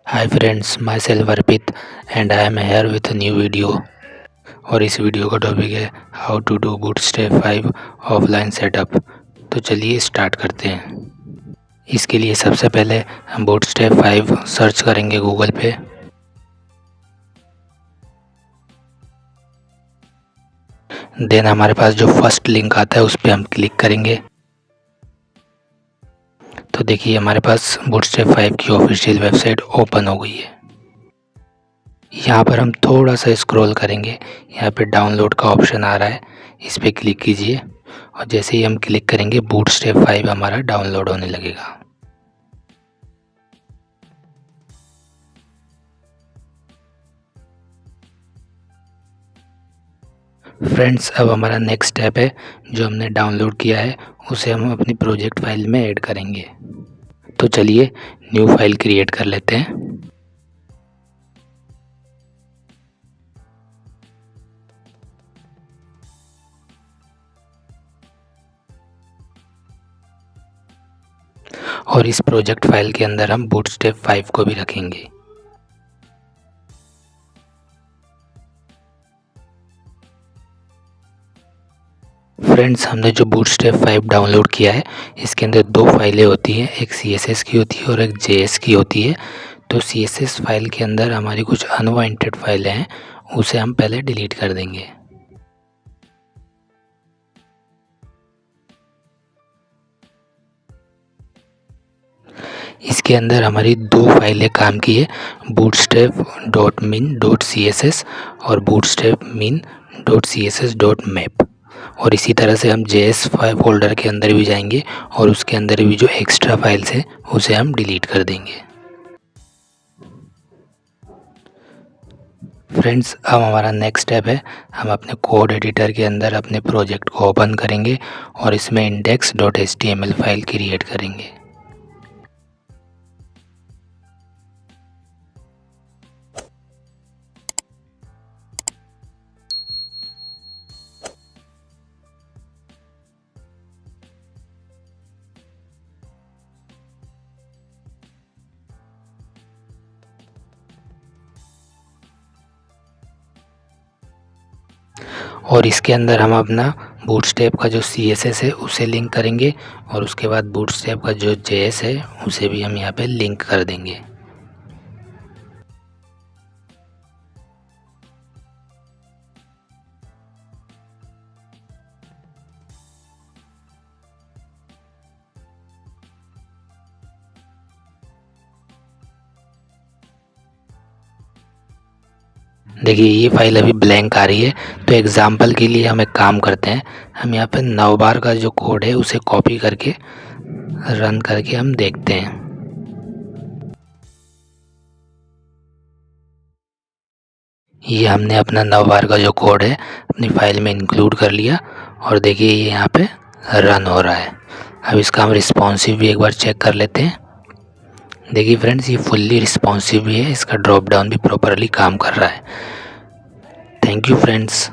Hi friends, myself Arpit and I am here with a new video। और इस video का topic है how to do bootstrap 5 offline setup. तो चलिए start करते हैं। इसके लिए सबसे पहले हम बूटस्ट्रैप 5 सर्च करेंगे गूगल पे। देन हमारे पास जो फर्स्ट लिंक आता है उस पर हम क्लिक करेंगे। तो देखिए हमारे पास बूटस्ट्रैप 5 की ऑफिशियल वेबसाइट ओपन हो गई है। यहाँ पर हम थोड़ा सा स्क्रॉल करेंगे, यहाँ पे डाउनलोड का ऑप्शन आ रहा है, इस पर क्लिक कीजिए और जैसे ही हम क्लिक करेंगे बूटस्ट्रैप 5 हमारा डाउनलोड होने लगेगा। फ्रेंड्स, अब हमारा नेक्स्ट स्टेप है, जो हमने डाउनलोड किया है उसे हम अपनी प्रोजेक्ट फाइल में ऐड करेंगे। तो चलिए न्यू फाइल क्रिएट कर लेते हैं। और इस प्रोजेक्ट फाइल के अंदर हम बूटस्ट्रैप 5 को भी रखेंगे। फ्रेंड्स, हमने जो बूटस्ट्रैप 5 डाउनलोड किया है इसके अंदर दो फाइलें होती हैं, एक CSS की होती है और एक JS की होती है। तो CSS फाइल के अंदर हमारी कुछ अनवांटेड फाइलें हैं, उसे हम पहले डिलीट कर देंगे। इसके अंदर हमारी दो फाइलें काम की है, bootstrap.min.css और bootstrap.min.css.map। और इसी तरह से हम JS फोल्डर के अंदर भी जाएंगे और उसके अंदर भी जो एक्स्ट्रा फाइल्स हैं उसे हम डिलीट कर देंगे। फ्रेंड्स, अब हमारा नेक्स्ट स्टेप है, हम अपने कोड एडिटर के अंदर अपने प्रोजेक्ट को ओपन करेंगे और इसमें index.html फाइल क्रिएट करेंगे। और इसके अंदर हम अपना बूटस्ट्रैप का जो CSS है उसे लिंक करेंगे और उसके बाद बूटस्ट्रैप का जो JS है उसे भी हम यहाँ पे लिंक कर देंगे। देखिए ये फाइल अभी ब्लैंक आ रही है, तो एग्ज़ाम्पल के लिए हम एक काम करते हैं, हम यहाँ पे 9 बार का जो कोड है उसे कॉपी करके रन करके हम देखते हैं। ये हमने अपना 9 बार का जो कोड है अपनी फाइल में इंक्लूड कर लिया और देखिए ये यहाँ पे रन हो रहा है। अब इसका हम रिस्पॉन्सिव भी एक बार चेक कर लेते हैं। देखिए फ्रेंड्स, ये फुल्ली रिस्पॉन्सिव भी है, इसका ड्रॉप डाउन भी प्रॉपरली काम कर रहा है। Thank you friends.